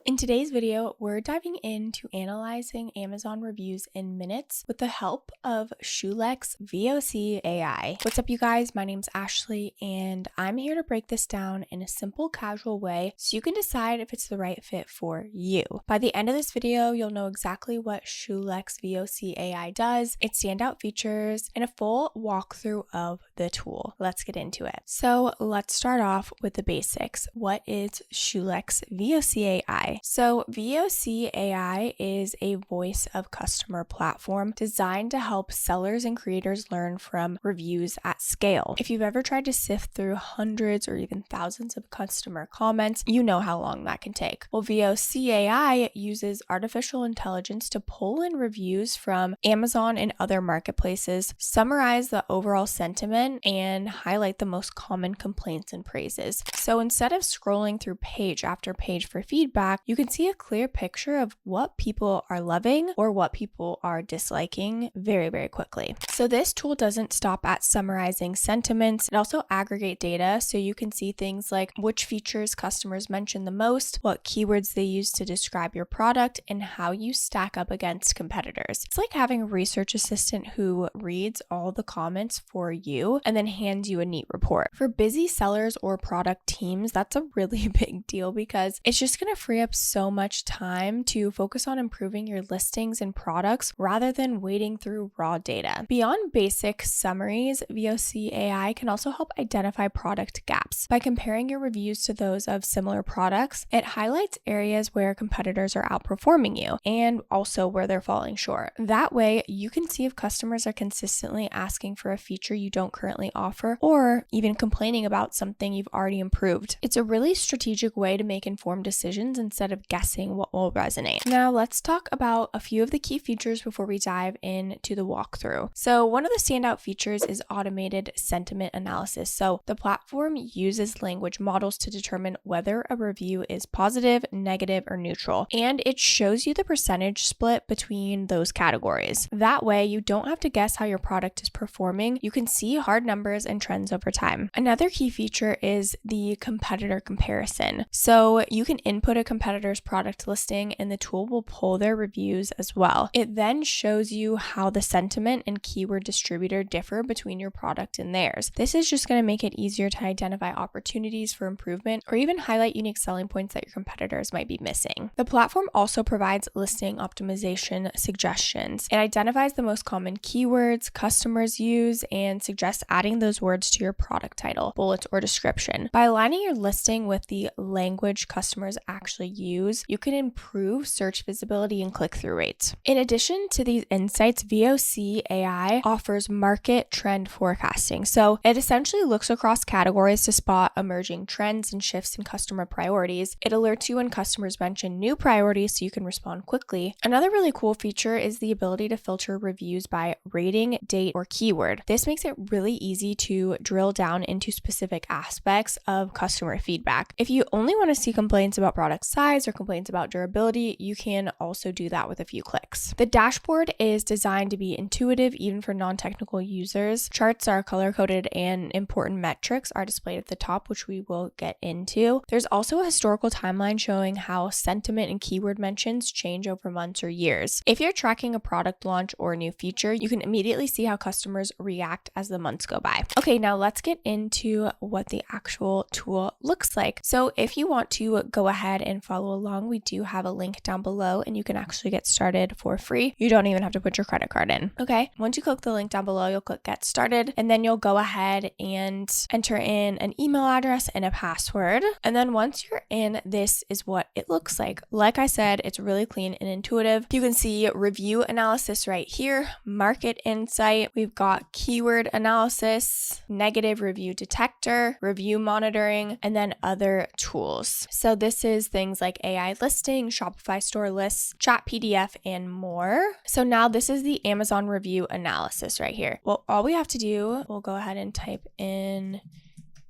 In today's video, we're diving into analyzing Amazon reviews in minutes with the help of Shulex VOC AI. What's up, you guys? My name's Ashley, and I'm here to break this down in a simple, casual way so you can decide if it's the right fit for you. By the end of this video, you'll know exactly what Shulex VOC AI does, its standout features, and a full walkthrough of the tool. Let's get into it. So let's start off with the basics. What is Shulex VOC AI? So VOC AI is a voice of customer platform designed to help sellers and creators learn from reviews at scale. If you've ever tried to sift through hundreds or even thousands of customer comments, you know how long that can take. Well, VOC AI uses artificial intelligence to pull in reviews from Amazon and other marketplaces, summarize the overall sentiment, and highlight the most common complaints and praises. So instead of scrolling through page after page for feedback, you can see a clear picture of what people are loving or what people are disliking very, very quickly. So this tool doesn't stop at summarizing sentiments. It also aggregates data so you can see things like which features customers mention the most, what keywords they use to describe your product, and how you stack up against competitors. It's like having a research assistant who reads all the comments for you and then hands you a neat report. For busy sellers or product teams, that's a really big deal because it's just going to free up so much time to focus on improving your listings and products rather than wading through raw data. Beyond basic summaries, VOC AI can also help identify product gaps. By comparing your reviews to those of similar products, it highlights areas where competitors are outperforming you and also where they're falling short. That way, you can see if customers are consistently asking for a feature you don't currently offer or even complaining about something you've already improved. It's a really strategic way to make informed decisions instead of guessing what will resonate. Now let's talk about a few of the key features before we dive into the walkthrough. So one of the standout features is automated sentiment analysis. So the platform uses language models to determine whether a review is positive, negative, or neutral, and it shows you the percentage split between those categories. That way you don't have to guess how your product is performing. You can see hard numbers and trends over time. Another key feature is the competitor comparison. So you can input a competitor's product listing and the tool will pull their reviews as well. It then shows you how the sentiment and keyword distributor differ between your product and theirs. This is just going to make it easier to identify opportunities for improvement or even highlight unique selling points that your competitors might be missing. The platform also provides listing optimization suggestions. It identifies the most common keywords customers use and suggests adding those words to your product title, bullets, or description. By aligning your listing with the language customers actually use, you can improve search visibility and click-through rates. In addition to these insights, VOC AI offers market trend forecasting. So it essentially looks across categories to spot emerging trends and shifts in customer priorities. It alerts you when customers mention new priorities so you can respond quickly. Another really cool feature is the ability to filter reviews by rating, date, or keyword. This makes it really easy to drill down into specific aspects of customer feedback. If you only want to see complaints about product size or complaints about durability, you can also do that with a few clicks. The dashboard is designed to be intuitive even for non-technical users. Charts are color-coded and important metrics are displayed at the top, which we will get into. There's also a historical timeline showing how sentiment and keyword mentions change over months or years. If you're tracking a product launch or a new feature, you can immediately see how customers react as the months go by. Okay, now let's get into what the actual tool looks like. So if you want to go ahead and follow along, we do have a link down below and you can actually get started for free. You don't even have to put your credit card in. Okay, once you click the link down below, you'll click get started and then you'll go ahead and enter in an email address and a password. And then once you're in, this is what it looks like. Like I said, it's really clean and intuitive. You can see review analysis right here, market insight. We've got keyword analysis, negative review detector, review monitoring, and then other tools. So this is things like AI listing, Shopify store lists, chat PDF, and more. So now this is the Amazon review analysis right here. Well, all we have to do, we'll go ahead and type in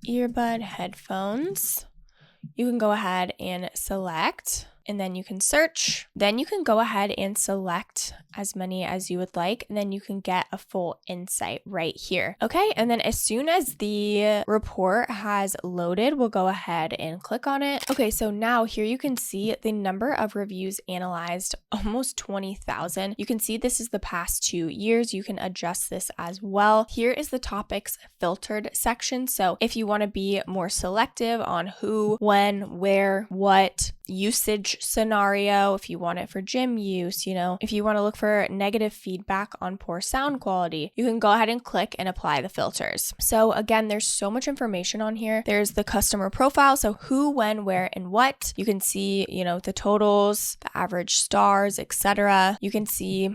earbud headphones. You can go ahead and select and then you can search. Then you can go ahead and select as many as you would like, and then you can get a full insight right here. Okay, and then as soon as the report has loaded, we'll go ahead and click on it. Okay, so now here you can see the number of reviews analyzed, almost 20,000. You can see this is the past 2 years. You can adjust this as well. Here is the topics filtered section. So if you want to be more selective on who, when, where, what, usage scenario, if you want it for gym use, if you want to look for negative feedback on poor sound quality, you can go ahead and click and apply the filters. So again, there's so much information on here. There's the customer profile, so who, when, where, and what. You can see, the totals, the average stars, etc. You can see,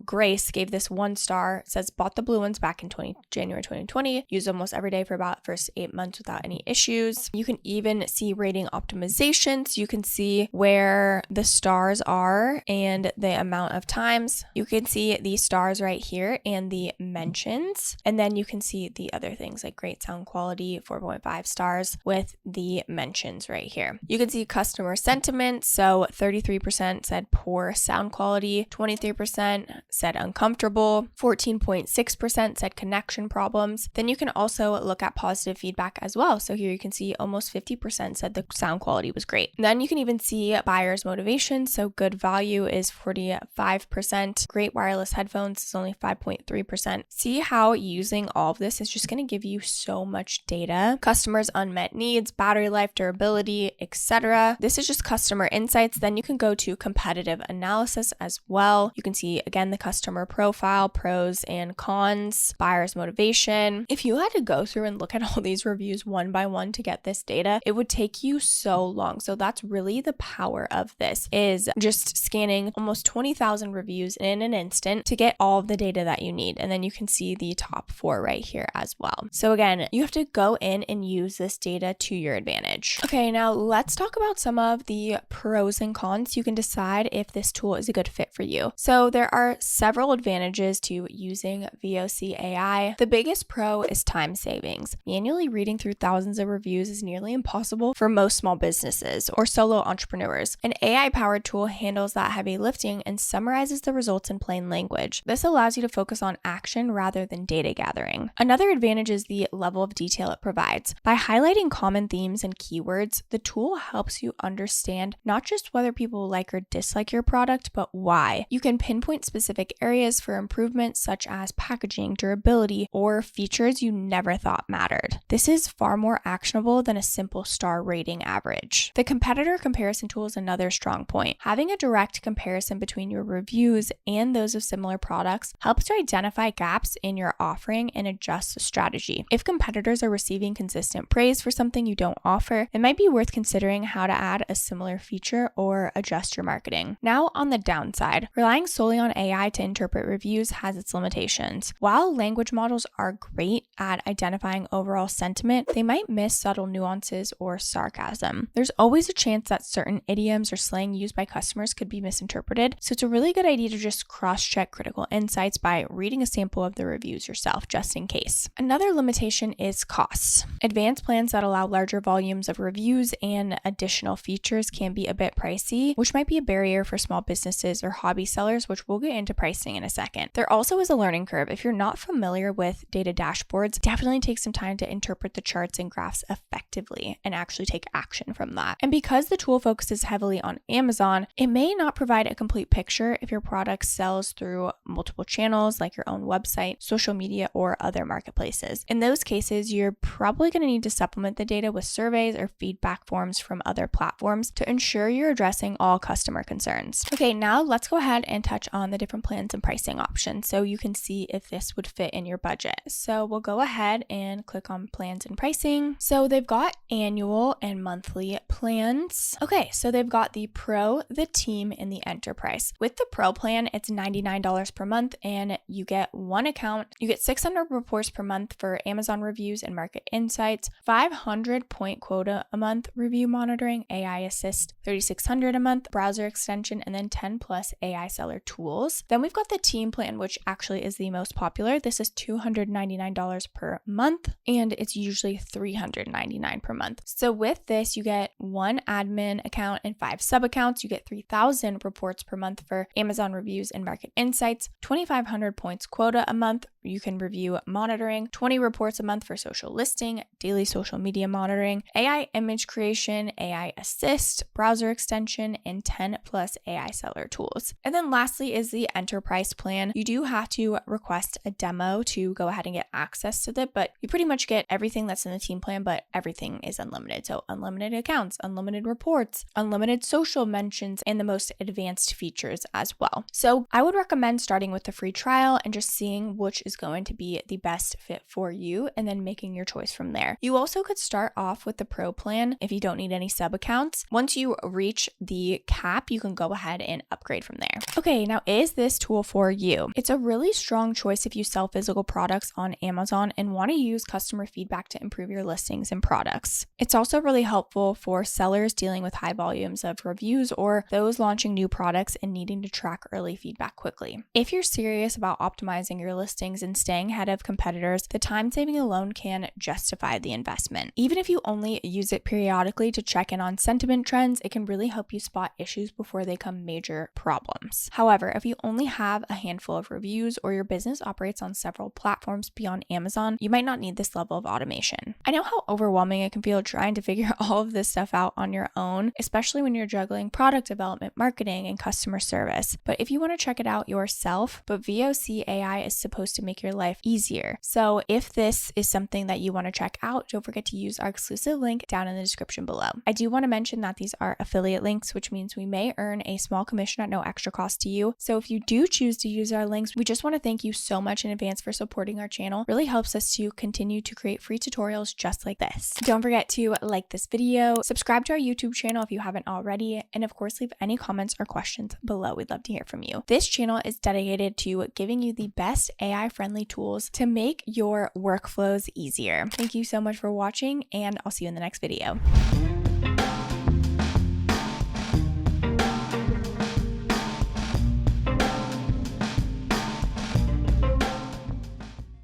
Grace gave this 1 star. It says bought the blue ones back in January 2020, used almost every day for about the first 8 months without any issues. You can even see rating optimization. So you can see where the stars are and the amount of times. You can see the stars right here and the mentions. And then you can see the other things like great sound quality, 4.5 stars with the mentions right here. You can see customer sentiment. So 33% said poor sound quality, 23% said uncomfortable, 14.6% said connection problems. Then you can also look at positive feedback as well. So here you can see almost 50% said the sound quality was great. And then you can even see buyer's motivation. So good value is 45%. Great wireless headphones is only 5.3%. See how using all of this is just going to give you so much data. Customers' unmet needs, battery life, durability, etc. This is just customer insights. Then you can go to competitive analysis as well. You can see again the customer profile, pros and cons, buyer's motivation. If you had to go through and look at all these reviews one by one to get this data, it would take you so long. So that's really the power of this, is just scanning almost 20,000 reviews in an instant to get all of the data that you need. And then you can see the top 4 right here as well. So again, you have to go in and use this data to your advantage. Okay, now let's talk about some of the pros and cons. You can decide if this tool is a good fit for you. So there are several advantages to using VOC AI. The biggest pro is time savings. Manually reading through thousands of reviews is nearly impossible for most small businesses or solo entrepreneurs. An AI-powered tool handles that heavy lifting and summarizes the results in plain language. This allows you to focus on action rather than data gathering. Another advantage is the level of detail it provides. By highlighting common themes and keywords, the tool helps you understand not just whether people like or dislike your product, but why. You can pinpoint specific areas for improvement, such as packaging, durability, or features you never thought mattered. This is far more actionable than a simple star rating average. The competitor comparison tool is another strong point. Having a direct comparison between your reviews and those of similar products helps to identify gaps in your offering and adjust the strategy. If competitors are receiving consistent praise for something you don't offer, it might be worth considering how to add a similar feature or adjust your marketing. Now on the downside, relying solely on AI to interpret reviews has its limitations. While language models are great at identifying overall sentiment, they might miss subtle nuances or sarcasm. There's always a chance that certain idioms or slang used by customers could be misinterpreted, so it's a really good idea to just cross-check critical insights by reading a sample of the reviews yourself, just in case. Another limitation is costs. Advanced plans that allow larger volumes of reviews and additional features can be a bit pricey, which might be a barrier for small businesses or hobby sellers, which we'll get into pricing in a second. There also is a learning curve. If you're not familiar with data dashboards, definitely take some time to interpret the charts and graphs effectively and actually take action from that. And because the tool focuses heavily on Amazon, it may not provide a complete picture if your product sells through multiple channels like your own website, social media, or other marketplaces. In those cases, you're probably going to need to supplement the data with surveys or feedback forms from other platforms to ensure you're addressing all customer concerns. Okay, now let's go ahead and touch on the different plans and pricing options so you can see if this would fit in your budget. So we'll go ahead and click on plans and pricing. So they've got annual and monthly plans. Okay, so they've got the Pro, the Team, and the Enterprise. With the Pro plan, it's $99 per month and you get one account. You get 600 reports per month for Amazon reviews and market insights, 500 point quota a month, review monitoring, AI assist, 3,600 a month, browser extension, and then 10 plus AI seller tools. Then we've got the Team plan, which actually is the most popular. This is $299 per month and it's usually $399 per month. So with this, you get one admin account and 5 sub-accounts. You get 3,000 reports per month for Amazon reviews and market insights, 2,500 points quota a month. You can review monitoring, 20 reports a month for social listing, daily social media monitoring, AI image creation, AI assist, browser extension, and 10 plus AI seller tools. And then lastly is the enterprise plan. You do have to request a demo to go ahead and get access to that, but you pretty much get everything that's in the team plan, but everything is unlimited. So unlimited accounts, unlimited reports, unlimited social mentions, and the most advanced features as well. So I would recommend starting with the free trial and just seeing which is going to be the best fit for you and then making your choice from there. You also could start off with the pro plan if you don't need any sub accounts. Once you reach the cap, you can go ahead and upgrade from there. Okay, now is this tool for you? It's a really strong choice if you sell physical products on Amazon and want to use customer feedback to improve your listings and products. It's also really helpful for sellers dealing with high volumes of reviews or those launching new products and needing to track early feedback quickly. If you're serious about optimizing your listings and staying ahead of competitors, the time saving alone can justify the investment. Even if you only use it periodically to check in on sentiment trends, it can really help you spot issues before they become major problems. However, if you only have a handful of reviews or your business operates on several platforms beyond Amazon, you might not need this level of automation. I know how overwhelming it can feel trying to figure all of this stuff out on your own, especially when you're juggling product development, marketing, and customer service. But if you want to check it out yourself, but VOC AI is supposed to make your life easier. So if this is something that you want to check out, don't forget to use our exclusive link down in the description below. I do want to mention that these are affiliate links, which means we may earn a small commission at no extra cost to you. So if you do choose to use our links, we just want to thank you so much in advance for supporting our channel. It really helps us to continue to create free tutorials just like this. Don't forget to like this video, subscribe to our YouTube channel if you haven't already, and of course leave any comments or questions below. We'd love to hear from you. This channel is dedicated to giving you the best AI-friendly tools to make your workflows easier. Thank you so much for watching, and I'll see you in the next video.